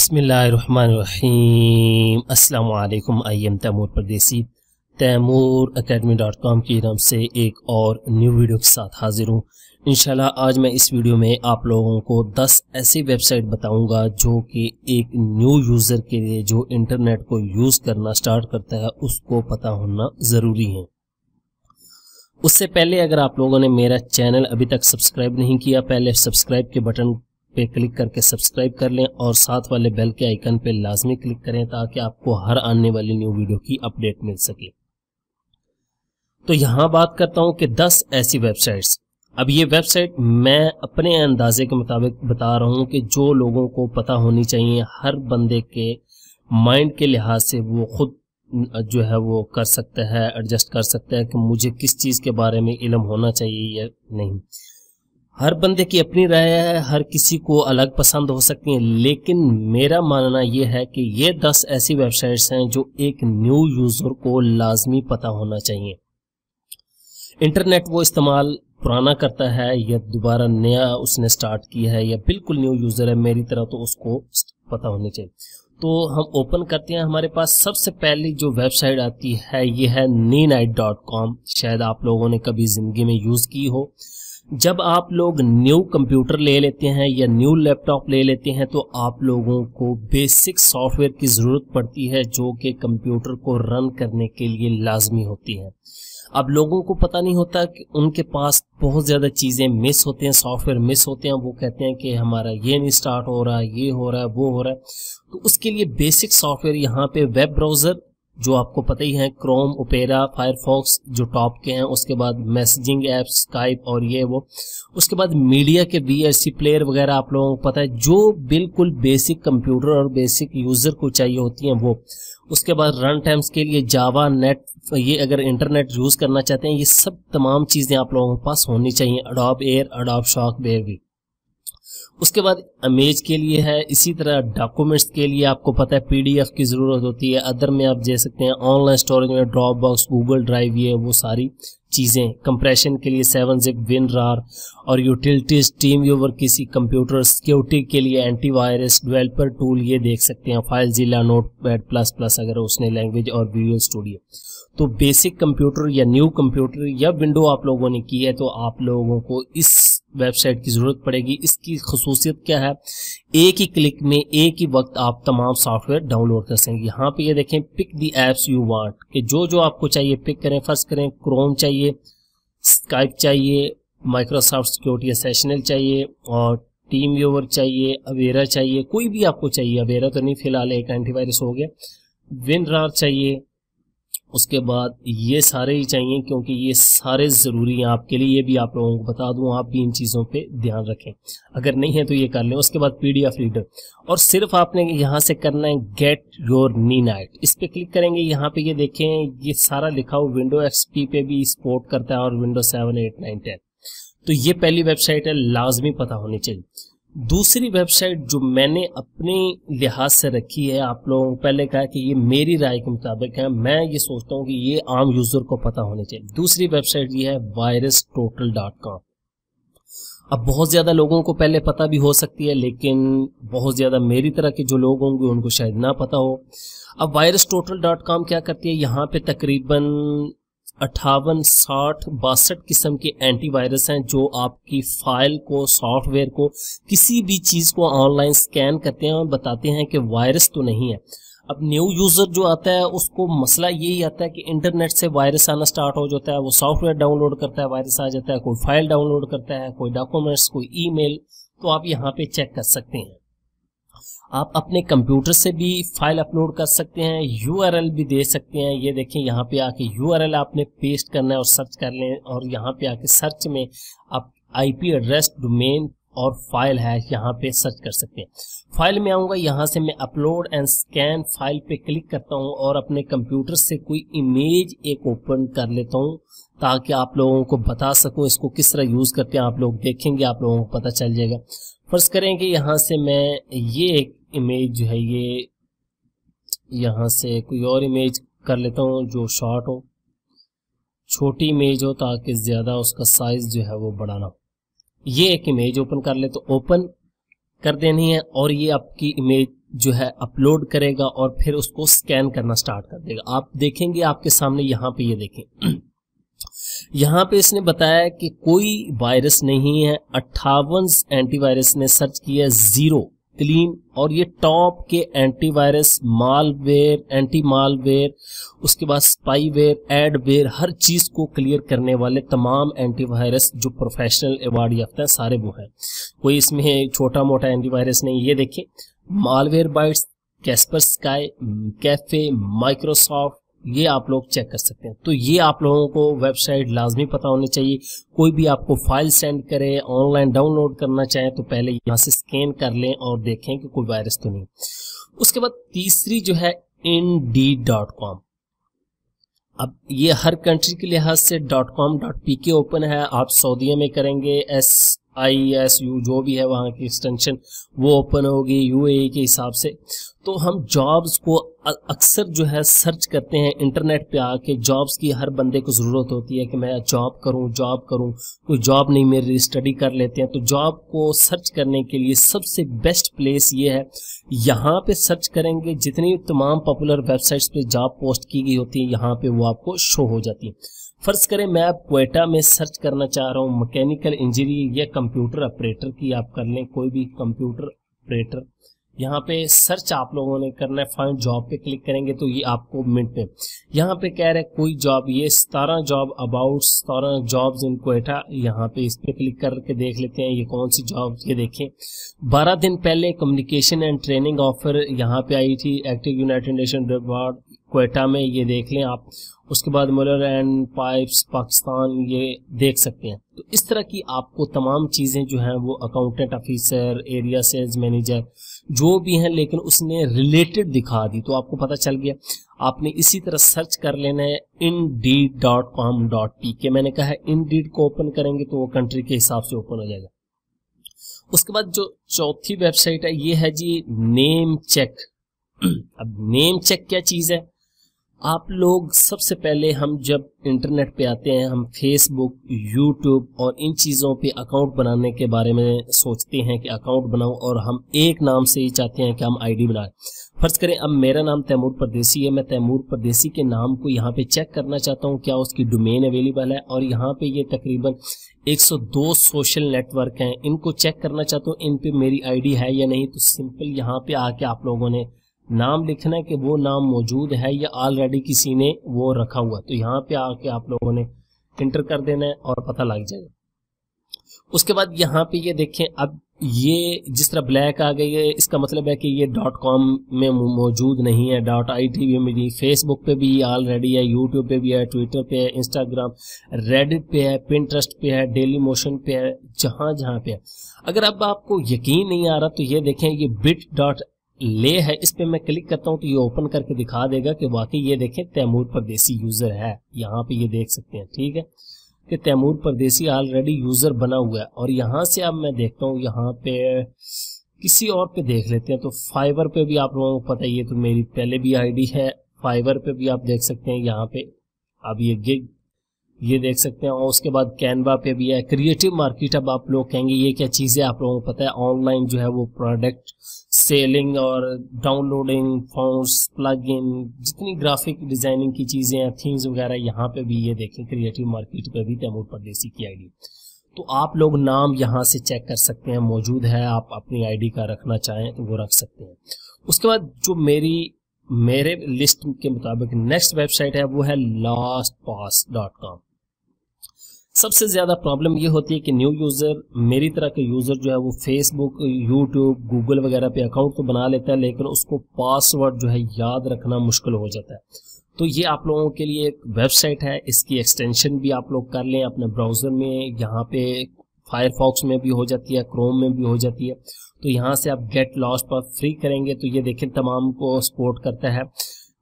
बिस्मिल्लाहिर्रहमानिर्रहीम। अस्सलाम वालेकुम। आई एम तैमूर परदेसी तैमूरacademy.com की तरफ से एक और न्यू वीडियो के साथ हाजिर हूँ। इंशाल्लाह आज मैं इस वीडियो में आप लोगों को 10 ऐसी वेबसाइट बताऊंगा जो कि एक न्यू यूज़र के लिए जो इंटरनेट को यूज़ करना स्टार्ट करता है उसको पता होना ज़रूरी है। उससे पहले अगर आप लोगों ने मेरा चैनल अभी तक सब्सक्राइब नहीं किया, पहले सब्सक्राइब के बटन पे क्लिक करके सब्सक्राइब कर लें और साथ वाले बेल के आइकन पे लाजमी क्लिक करें ताकि आपको हर आने वाली न्यू वीडियो की अपडेट मिल सके। तो यहाँ बात करता हूँ कि 10 ऐसी वेबसाइट्स। अब ये वेबसाइट मैं अपने अंदाजे के मुताबिक बता रहा हूँ कि जो लोगों को पता होनी चाहिए, हर बंदे के माइंड के लिहाज से वो खुद जो है वो कर सकता है, एडजस्ट कर सकता है कि मुझे किस चीज़ के बारे में इल्म होना चाहिए या नहीं। हर बंदे की अपनी राय है, हर किसी को अलग पसंद हो सकती है, लेकिन मेरा मानना यह है कि ये 10 ऐसी वेबसाइट्स हैं जो एक न्यू यूज़र को लाजमी पता होना चाहिए। इंटरनेट वो इस्तेमाल पुराना करता है या दोबारा नया उसने स्टार्ट किया है या बिल्कुल न्यू यूज़र है मेरी तरह, तो उसको पता होनी चाहिए। तो हम ओपन करते हैं। हमारे पास सबसे पहली जो वेबसाइट आती है ये है Kneenight.com। शायद आप लोगों ने कभी ज़िंदगी में यूज़ की हो। जब आप लोग न्यू कंप्यूटर ले लेते हैं या न्यू लैपटॉप ले लेते हैं तो आप लोगों को बेसिक सॉफ्टवेयर की ज़रूरत पड़ती है जो कि कंप्यूटर को रन करने के लिए लाजमी होती है। अब लोगों को पता नहीं होता कि उनके पास बहुत ज़्यादा चीज़ें मिस होते हैं, सॉफ्टवेयर मिस होते हैं। वो कहते हैं कि हमारा ये नहीं स्टार्ट हो रहा, ये हो रहा है, वो हो रहा है। तो उसके लिए बेसिक सॉफ्टवेयर यहाँ पे वेब ब्राउज़र जो आपको पता ही है, क्रोम, ओपेरा, फायरफॉक्स जो टॉप के हैं, उसके बाद मैसेजिंग ऐप्स, स्काइप और ये वो, उसके बाद मीडिया के VLC प्लेयर वगैरह आप लोगों को पता है जो बिल्कुल बेसिक कंप्यूटर और बेसिक यूज़र को चाहिए होती हैं वो। उसके बाद रन टाइम्स के लिए जावा, नेट, ये अगर इंटरनेट यूज़ करना चाहते हैं ये सब तमाम चीज़ें आप लोगों के पास होनी चाहिए। Adobe Air, Adobe Shockwave भी। उसके बाद इमेज के लिए है, इसी तरह डॉक्यूमेंट्स के लिए आपको पता है PDF की ज़रूरत होती है। अदर में आप दे सकते हैं, ऑनलाइन स्टोरेज में ड्रॉप बॉक्स, गूगल ड्राइव, ये वो सारी चीज़ें। कंप्रेशन के लिए 7zip, WinRAR और यूटिलिटीज, टीम व्यूवर, किसी कंप्यूटर सिक्योरिटी के लिए एंटीवायरस, डेवलपर टूल ये देख सकते हैं, फाइलज़िला, नोटपैड प्लस अगर उसने लैंग्वेज और विजुअल स्टूडियो। तो बेसिक कंप्यूटर या न्यू कंप्यूटर या विंडो आप लोगों ने की है तो आप लोगों को इस वेबसाइट की ज़रूरत पड़ेगी। इसकी खसूसियत क्या है, एक ही क्लिक में एक ही वक्त आप तमाम सॉफ्टवेयर डाउनलोड कर सकेंगे। यहाँ पे ये देखें, pick the apps you want, कि जो आपको चाहिए पिक करें। फर्स्ट करें क्रोम चाहिए, स्काइप चाहिए, माइक्रोसॉफ्ट सिक्योरिटी एसेशनल चाहिए और टीम व्यूवर चाहिए, अवेरा चाहिए, कोई भी आपको चाहिए। अवेरा तो नहीं, फिलहाल एक एंटीवायरस हो गया। WinRAR चाहिए, उसके बाद ये सारे ही चाहिए क्योंकि ये सारे ज़रूरी हैं आपके लिए। ये भी आप लोगों को बता दूं, आप भी इन चीज़ों पे ध्यान रखें, अगर नहीं है तो ये कर लें। उसके बाद PDF रीडर, और सिर्फ आपने यहाँ से करना है गेट योर Kneenight। इस पे क्लिक करेंगे, यहाँ पे ये देखें ये सारा लिखा हुआ विंडो XP पे भी सपोर्ट करता है और विंडोज 7, 8, 9, 10। तो ये पहली वेबसाइट है, लाजमी पता होनी चाहिए। दूसरी वेबसाइट जो मैंने अपने लिहाज से रखी है, आप लोगों को पहले कहा कि ये मेरी राय के मुताबिक है, मैं ये सोचता हूँ कि ये आम यूज़र को पता होनी चाहिए। दूसरी वेबसाइट ये है virustotal.com। अब बहुत ज़्यादा लोगों को पहले पता भी हो सकती है, लेकिन बहुत ज़्यादा मेरी तरह के जो लोग होंगे उनको शायद ना पता हो। अब virustotal.com क्या करती है, यहाँ पे तकरीबन 58, 60, 62 किस्म के एंटीवायरस हैं जो आपकी फाइल को, सॉफ्टवेयर को, किसी भी चीज़ को ऑनलाइन स्कैन करते हैं और बताते हैं कि वायरस तो नहीं है। अब न्यू यूज़र जो आता है उसको मसला यही आता है कि इंटरनेट से वायरस आना स्टार्ट हो जाता है, वो सॉफ्टवेयर डाउनलोड करता है, वायरस आ जाता है, कोई फाइल डाउनलोड करता है, कोई डॉक्यूमेंट्स, कोई ईमेल। तो आप यहाँ पे चेक कर सकते हैं। आप अपने कंप्यूटर से भी फाइल अपलोड कर सकते हैं, URL भी दे सकते हैं। ये देखें, यहाँ पे आके URL आपने पेस्ट करना है और सर्च कर लें, और यहाँ पे आके सर्च में आप IP एड्रेस, डोमेन और फाइल है यहाँ पे सर्च कर सकते हैं। फाइल में आऊँगा, यहाँ से मैं अपलोड एंड स्कैन फाइल पे क्लिक करता हूँ और अपने कंप्यूटर से कोई इमेज एक ओपन कर लेता हूँ ताकि आप लोगों को बता सकूँ इसको किस तरह यूज़ करते हैं। आप लोग देखेंगे, आप लोगों को पता चल जाएगा। फर्स्ट करें कि यहाँ से मैं ये एक इमेज जो है ये यहाँ से कोई और इमेज कर लेता हूँ जो शॉर्ट हो, छोटी इमेज हो ताकि ज़्यादा उसका साइज़ जो है वो बड़ा ना हो। ये एक इमेज ओपन कर ले, तो ओपन कर देनी है और ये आपकी इमेज जो है अपलोड करेगा और फिर उसको स्कैन करना स्टार्ट कर देगा। आप देखेंगे आपके सामने यहाँ पे, ये देखें यहाँ पे इसने बताया कि कोई वायरस नहीं है। 58 एंटीवायरस ने सर्च किया, 0 क्लीन, और ये टॉप के एंटीवायरस, मालवेयर, एंटी मालवेयर, उसके बाद स्पाईवेयर, एडवेयर, हर चीज को क्लियर करने वाले तमाम एंटीवायरस जो प्रोफेशनल अवार्ड याफ्ता है सारे वो हैं। कोई इसमें छोटा मोटा एंटीवायरस नहीं। ये देखिए malware bytes, Kaspersky, cafe, Microsoft, ये आप लोग चेक कर सकते हैं। तो ये आप लोगों को वेबसाइट लाजमी पता होनी चाहिए। कोई भी आपको फाइल सेंड करे, ऑनलाइन डाउनलोड करना चाहे तो पहले यहाँ से स्कैन कर लें और देखें कि कोई वायरस तो नहीं। उसके बाद तीसरी जो है Indeed.com। अब ये हर कंट्री के लिहाज से .com.pk ओपन है। आप सऊदीया में करेंगे SISU जो भी है वहाँ की एक्सटेंशन वो ओपन होगी UAE के हिसाब से। तो हम जॉब्स को अक्सर जो है सर्च करते हैं इंटरनेट पे आके। जॉब्स की हर बंदे को ज़रूरत होती है कि मैं जॉब करूं, कोई जॉब नहीं मिल रही, स्टडी कर लेते हैं। तो जॉब को सर्च करने के लिए सबसे बेस्ट प्लेस ये है। यहाँ पे सर्च करेंगे, जितनी तमाम पॉपुलर वेबसाइट्स पे जॉब पोस्ट की गई होती है यहाँ पे वो आपको शो हो जाती है। फर्ज करें मैं अब क्वेटा में सर्च करना चाह रहा हूँ मैकेनिकल इंजीनियर या कंप्यूटर ऑपरेटर की, आप कर लें कोई भी कंप्यूटर ऑपरेटर। यहाँ पे सर्च आप लोगों ने करना है, फाइंड जॉब पे क्लिक करेंगे तो ये आपको मिनट में यहाँ पे कह रहे हैं कोई जॉब, ये 17 job about 17 jobs in Quetta. यहाँ पे इस पे क्लिक करके देख लेते हैं ये कौन सी जॉब। ये देखें 12 दिन पहले कम्युनिकेशन एंड ट्रेनिंग ऑफर यहाँ पे आई थी, active United nation reward Quetta में, ये देख लें आप। उसके बाद मुलर एंड पाइप्स पाकिस्तान, ये देख सकते हैं। तो इस तरह की आपको तमाम चीज़ें जो हैं वो accountant officer, area sales manager जो भी हैं, लेकिन उसने रिलेटेड दिखा दी तो आपको पता चल गया। आपने इसी तरह सर्च कर लेना है Indeed.com.pk। मैंने कहा है Indeed को ओपन करेंगे तो वो कंट्री के हिसाब से ओपन हो जाएगा। उसके बाद जो चौथी वेबसाइट है ये है जी नेम चेक। अब नेम चेक क्या चीज़ है? आप लोग सबसे पहले हम जब इंटरनेट पे आते हैं हम फेसबुक, यूट्यूब और इन चीज़ों पे अकाउंट बनाने के बारे में सोचते हैं कि अकाउंट बनाओ, और हम एक नाम से ही चाहते हैं कि हम आईडी बनाएं। फर्ज करें अब मेरा नाम तैमूर परदेसी है, मैं तैमूर परदेसी के नाम को यहाँ पे चेक करना चाहता हूँ क्या उसकी डोमेन अवेलेबल है, और यहाँ पे ये तकरीबन 102 सोशल नेटवर्क हैं, इनको चेक करना चाहता हूँ इन पे मेरी आईडी है या नहीं। तो सिंपल यहाँ पे आके आप लोगों ने नाम लिखना है कि वो नाम मौजूद है या ऑलरेडी किसी ने वो रखा हुआ। तो यहाँ पे आके आप लोगों ने इंटर कर देना है और पता लग जाएगा। उसके बाद यहाँ पे ये देखें, अब ये जिस तरह ब्लैक आ गई है इसका मतलब है कि ये .com में मौजूद नहीं है। .it भी मेरी फेसबुक पे भी ऑलरेडी है, यूट्यूब पे भी है, ट्विटर पे है, इंस्टाग्राम, रेडिट पे है, पिंटरेस्ट पे है, डेली मोशन पे है, जहाँ जहाँ पे है। अगर अब आपको यकीन नहीं आ रहा तो ये देखें ये bit.ly है, इस पे मैं क्लिक करता हूँ तो ये ओपन करके दिखा देगा कि वाकई ये देखें तैमूर परदेसी यूजर है। यहाँ पे ये देख सकते हैं, ठीक है, कि तैमूर परदेसी ऑलरेडी यूजर बना हुआ है। और यहाँ से अब मैं देखता हूँ यहाँ पे किसी और पे देख लेते हैं। तो फाइवर पे भी आप लोगों को पता ही है, तो मेरी पहले भी आईडी है। फाइवर पे भी आप देख सकते हैं यहाँ पे अब ये गिग ये देख सकते हैं। और उसके बाद कैनवा पे भी है। क्रिएटिव मार्केट, अब आप लोग कहेंगे ये क्या चीज़ है, आप लोगों को पता है ऑनलाइन जो है वो प्रोडक्ट सेलिंग और डाउनलोडिंग, फॉन्ट्स, प्लग इन, जितनी ग्राफिक डिजाइनिंग की चीज़ें हैं, थीम्स वगैरह, यहाँ पे भी ये देखें क्रिएटिव मार्केट पे भी तैमूर परदेसी की आईडी। तो आप लोग नाम यहाँ से चेक कर सकते हैं, मौजूद है। आप अपनी आईडी का रखना चाहें तो वो रख सकते हैं। उसके बाद जो मेरे लिस्ट के मुताबिक नेक्स्ट वेबसाइट है वो है lastpass.com। सबसे ज़्यादा प्रॉब्लम ये होती है कि न्यू यूज़र, मेरी तरह के यूज़र जो है वो फेसबुक, यूट्यूब, गूगल वगैरह पे अकाउंट तो बना लेता है, लेकिन उसको पासवर्ड जो है याद रखना मुश्किल हो जाता है। तो ये आप लोगों के लिए एक वेबसाइट है, इसकी एक्सटेंशन भी आप लोग कर लें अपने ब्राउज़र में। यहाँ पे फायरफॉक्स में भी हो जाती है, क्रोम में भी हो जाती है। तो यहाँ से आप गेट लॉस्ट पर फ्री करेंगे तो ये देखें तमाम को सपोर्ट करता है।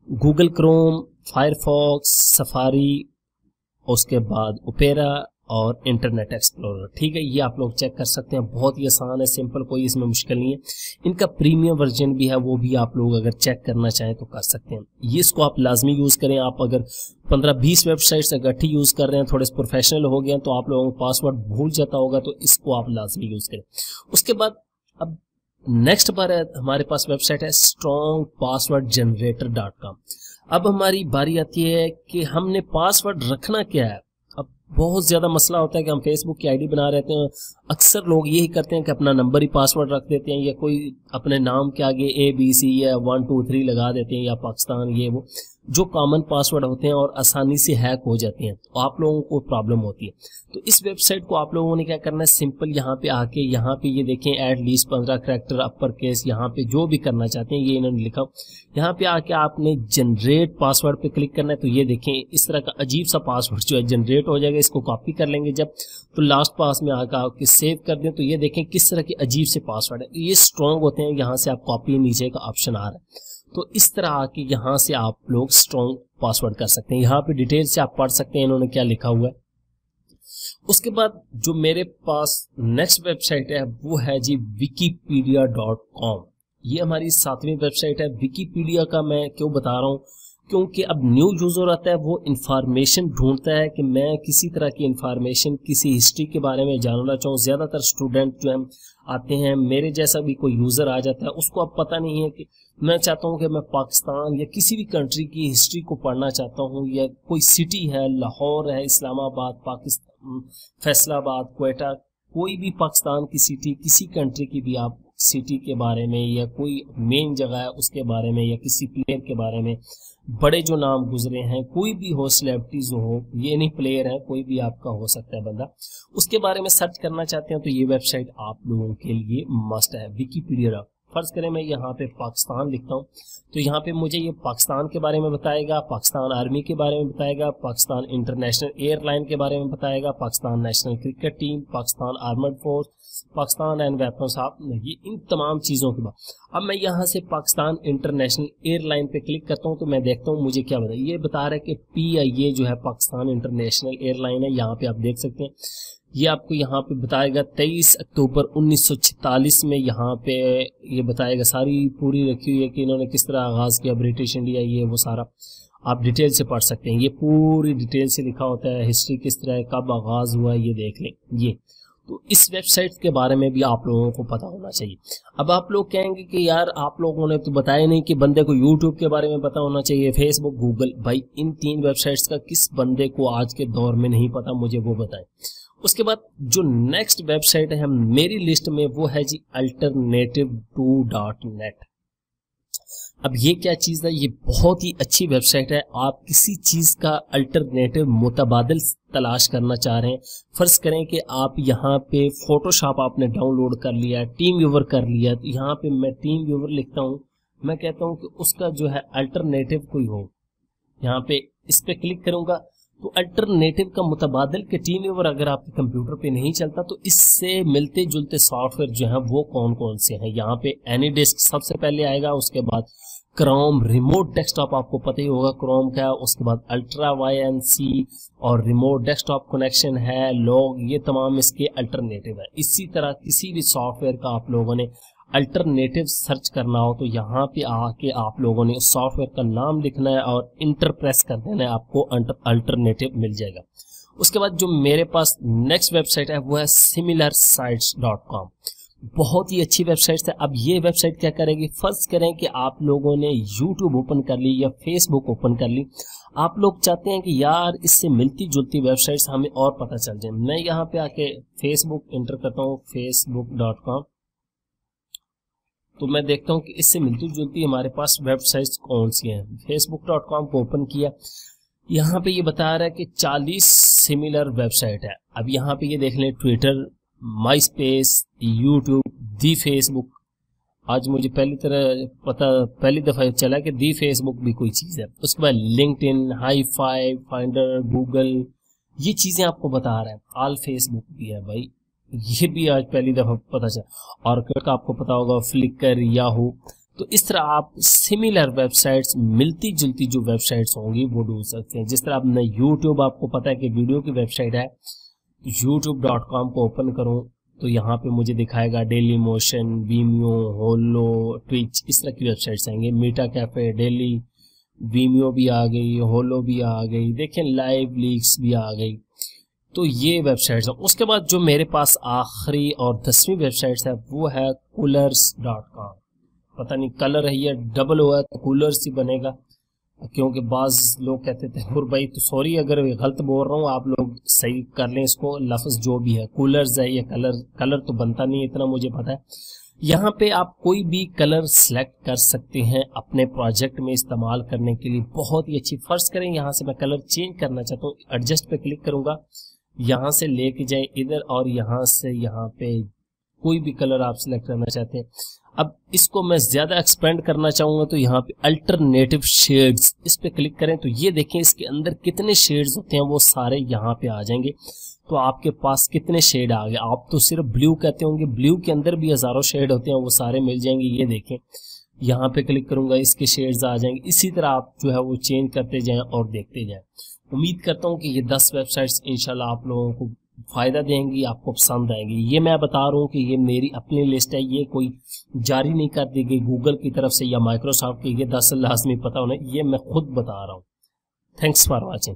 गूगल क्रोम, फायरफॉक्स, सफारी, उसके बाद ओपेरा और इंटरनेट एक्सप्लोरर, ठीक है। ये आप लोग चेक कर सकते हैं, बहुत ही आसान है, सिंपल, कोई इसमें मुश्किल नहीं है। इनका प्रीमियम वर्जन भी है, वो भी आप लोग अगर चेक करना चाहें तो कर सकते हैं। ये इसको आप लाजमी यूज़ करें। आप अगर 15-20 वेबसाइट्स इकट्ठी यूज़ कर रहे हैं, थोड़े प्रोफेशनल हो गए हैं, तो आप लोगों को पासवर्ड भूल जाता होगा, तो इसको आप लाजमी यूज़ करें। उसके बाद अब नेक्स्ट पर हमारे पास वेबसाइट है strongpasswordgenerator.com। अब हमारी बारी आती है कि हमने पासवर्ड रखना क्या है। अब बहुत ज़्यादा मसला होता है कि हम फेसबुक की आईडी बना रहते हैं, अक्सर लोग यही करते हैं कि अपना नंबर ही पासवर्ड रख देते हैं, या कोई अपने नाम के आगे ABC या 1 2 3 लगा देते हैं, या पाकिस्तान, ये वो जो कॉमन पासवर्ड होते हैं और आसानी से हैक हो जाते हैं, तो आप लोगों को प्रॉब्लम होती है। तो इस वेबसाइट को आप लोगों ने क्या करना है, सिंपल यहाँ पे आके, यहाँ पे ये देखें एटलीस्ट 15 करैक्टर अपर केस, यहाँ पे जो भी करना चाहते हैं ये इन्होंने लिखा। यहाँ पे आके आपने जनरेट पासवर्ड पे क्लिक करना है। तो ये देखें इस तरह का अजीब सा पासवर्ड जो है जनरेट हो जाएगा। इसको कॉपी कर लेंगे जब, तो लास्ट पास में आकर आपके सेव कर दें, तो ये देखें किस तरह के अजीब से पासवर्ड है। ये स्ट्रॉन्ग होते हैं, यहाँ से आप कॉपी नीचे का ऑप्शन आ रहा है, तो इस तरह आके यहाँ से आप लोग स्ट्रॉन्ग पासवर्ड कर सकते हैं। यहाँ पे डिटेल से आप पढ़ सकते हैं इन्होंने क्या लिखा हुआ है। उसके बाद जो मेरे पास नेक्स्ट वेबसाइट है वो है जी wikipedia.com। ये हमारी 7वीं वेबसाइट है। विकीपीडिया का मैं क्यों बता रहा हूँ, क्योंकि अब न्यू यूजर आता है, वो इंफॉर्मेशन ढूंढता है कि मैं किसी तरह की इंफॉर्मेशन, किसी हिस्ट्री के बारे में जानना चाहूँ। ज़्यादातर स्टूडेंट जो है आते हैं, मेरे जैसा भी कोई यूज़र आ जाता है, उसको अब पता नहीं है कि मैं चाहता हूँ कि मैं पाकिस्तान या किसी भी कंट्री की हिस्ट्री को पढ़ना चाहता हूँ, या कोई सिटी है, लाहौर है, इस्लामाबाद, पाकिस्तान, फैसलाबाद, क्वेटा, कोई भी पाकिस्तान की सिटी, किसी कंट्री की भी आप सिटी के बारे में, या कोई मेन जगह है उसके बारे में, या किसी प्लेयर के बारे में, बड़े जो नाम गुजरे हैं, कोई भी हो, सेलिब्रिटीज हो, ये नहीं प्लेयर है, कोई भी आपका हो सकता है बंदा, उसके बारे में सर्च करना चाहते हैं तो ये वेबसाइट आप लोगों के लिए मस्ट है, विकीपीडिया। फर्ज करें मैं यहाँ पे पाकिस्तान लिखता हूँ, तो यहाँ पे मुझे ये पाकिस्तान के बारे में बताएगा, पाकिस्तान आर्मी के बारे में बताएगा, पाकिस्तान इंटरनेशनल एयरलाइन के बारे में बताएगा, Pakistan national cricket team, Pakistan armoured force, Pakistan and weapons, आप ये इन तमाम चीज़ों के बाद। अब मैं यहाँ से पाकिस्तान इंटरनेशनल एयरलाइन पे क्लिक करता हूँ, तो मैं देखता हूँ मुझे क्या बता, ये बता रहा है कि PIA जो है पाकिस्तान इंटरनेशनल एयरलाइन है। यहाँ पे आप देख सकते हैं, ये आपको यहाँ पे बताएगा 23 अक्टूबर 1946 में, यहाँ पे ये बताएगा, सारी पूरी रखी हुई है कि इन्होंने किस तरह आगाज़ किया, ब्रिटिश इंडिया, ये वो सारा आप डिटेल से पढ़ सकते हैं। ये पूरी डिटेल से लिखा होता है, हिस्ट्री किस तरह है, कब आगाज़ हुआ, ये देख लें। ये तो इस वेबसाइट के बारे में भी आप लोगों को पता होना चाहिए। अब आप लोग कहेंगे कि यार आप लोगों ने तो बताया नहीं कि बंदे को यूट्यूब के बारे में पता होना चाहिए, फेसबुक, गूगल। भाई इन 3 वेबसाइट्स का किस बंदे को आज के दौर में नहीं पता, मुझे वो बताएं। उसके बाद जो नेक्स्ट वेबसाइट है मेरी लिस्ट में वो है जी alternative2.net। अब ये क्या चीज़ है, ये बहुत ही अच्छी वेबसाइट है। आप किसी चीज़ का अल्टरनेटिव मुतबादिल तलाश करना चाह रहे हैं, फर्ज करें कि आप यहाँ पे फोटोशॉप आपने डाउनलोड कर लिया, टीम व्यूवर कर लिया, तो यहाँ पे मैं टीम व्यूवर लिखता हूँ, मैं कहता हूँ कि उसका जो है अल्टरनेटिव कोई हो। यहाँ पे इस पे क्लिक करूँगा तो अल्टरनेटिव का मुतबादिल के टीम व्यूवर अगर आपके कंप्यूटर पे नहीं चलता तो इससे मिलते जुलते सॉफ्टवेयर जो हैं वो कौन कौन से हैं। यहाँ पे एनीडिस्क सबसे पहले आएगा, उसके बाद क्रोम, रिमोट डेस्कटॉप आपको पता ही होगा क्रोम का है, उसके बाद अल्ट्रा YNC और रिमोट डेस्कटॉप कनेक्शन है, लॉग, ये तमाम इसके अल्टरनेटिव है। इसी तरह किसी भी सॉफ्टवेयर का आप लोगों ने अल्टरनेटिव सर्च करना हो तो यहाँ पे आके आप लोगों ने उस सॉफ्टवेयर का नाम लिखना है और इंटर प्रेस कर देना है, आपको अल्टरनेटिव मिल जाएगा। उसके बाद जो मेरे पास नेक्स्ट वेबसाइट है वो है similarsites.com। बहुत ही अच्छी वेबसाइट है। अब ये वेबसाइट क्या करेगी, फर्ज करें कि आप लोगों ने यूट्यूब ओपन कर ली या फेसबुक ओपन कर ली, आप लोग चाहते हैं कि यार इससे मिलती जुलती वेबसाइट्स हमें और पता चल जाए। मैं यहाँ पे आके फेसबुक इंटर करता हूँ, facebook.com, तो मैं देखता हूँ कि इससे मिलती जुलती हमारे पास वेबसाइट्स कौन सी हैं। facebook.com को ओपन किया, यहाँ पे ये बता रहा है कि 40 सिमिलर वेबसाइट है। अब यहाँ पे ये देख लें, ट्विटर, माई स्पेस, यूट्यूब, दी फेसबुक। आज मुझे पहली दफ़ा चला कि दी फेसबुक भी कोई चीज़ है। उसके बाद लिंक्डइन, हाई5, फाइंडर, गूगल, ये चीज़ें आपको बता रहा है। ऑल फेसबुक भी है भाई, ये भी आज पहली दफ़ा पता चला। और का आपको पता होगा, फ्लिकर, याहू। तो इस तरह आप सिमिलर वेबसाइट्स, मिलती जुलती जो वेबसाइट्स होंगी वो ढूंढ सकते हैं। जिस तरह आपने यूट्यूब, आपको पता है कि वीडियो की वेबसाइट है, youtube.com को ओपन करूं तो यहाँ पे मुझे दिखाएगा डेली मोशन, वीमियो, होलो, ट्विच, इस तरह की वेबसाइट्स आएंगे। मीटा कैफे, डेली, वीमियो भी आ गई, होलो भी आ गई, देखें लाइव लीक्स भी आ गई। تو یہ ویب سائٹس ہیں. اس کے بعد جو میرے پاس آخری اور 10ویں ویب سائٹس ہے وہ ہے coolers.com. پتہ نہیں کلر ہے یہ ڈبل ہوا ہے تو کولرز ہی بنے گا، کیونکہ بعض لوگ کہتے تھے بھائی تو سوری اگر غلط بول رہا ہوں، آپ لوگ صحیح کر لیں اس کو، لفظ جو بھی ہے کولرز ہے، یہ کلر تو بنتا نہیں اتنا مجھے پتا ہے. یہاں پہ آپ کوئی بھی کلر سلیکٹ کر سکتے ہیں اپنے پروجیکٹ میں استعمال کرنے کے لیے، بہت ہی اچھی. فرض کریں یہاں سے میں کلر چینج کرنا چاہتا ہوں، ایڈجسٹ پہ کلک کروں گا، یہاں سے لے کے جائیں ادھر اور یہاں سے یہاں پہ کوئی بھی کلر آپ سلیکٹ کرنا چاہتے ہیں. اب اس کو میں زیادہ ایکسپینڈ کرنا چاہوں گا تو یہاں پہ الٹرنیٹو شیڈز اس پہ کلک کریں تو یہ دیکھیں اس کے اندر کتنے شیڈز ہوتے ہیں وہ سارے یہاں پہ آ جائیں گے. تو آپ کے پاس کتنے شیڈ آ گئے؟ آپ تو صرف بلیو کہتے ہوں گے، بلیو کے اندر بھی ہزاروں شیڈ ہوتے ہیں، وہ سارے مل جائیں گے. یہ دیکھیں یہاں پہ کلک کروں گا اس کے شیڈز آ جائیں گے. اسی طرح آپ جو ہے وہ چینج کرتے جائیں اور دیکھتے جائیں. امید کرتا ہوں کہ یہ 10 ویب سائٹس انشاءاللہ آپ لوگوں کو فائدہ دیں گی، آپ کو پسند آئیں گی. یہ میں بتا رہا ہوں کہ یہ میری اپنی لسٹ ہے، یہ کوئی جاری نہیں کر دی گئی گوگل کی طرف سے یا مائکروسافٹ کی، یہ 10 لازمی پتہ ہونا، یہ میں خود بتا رہا ہوں. Thanks for watching.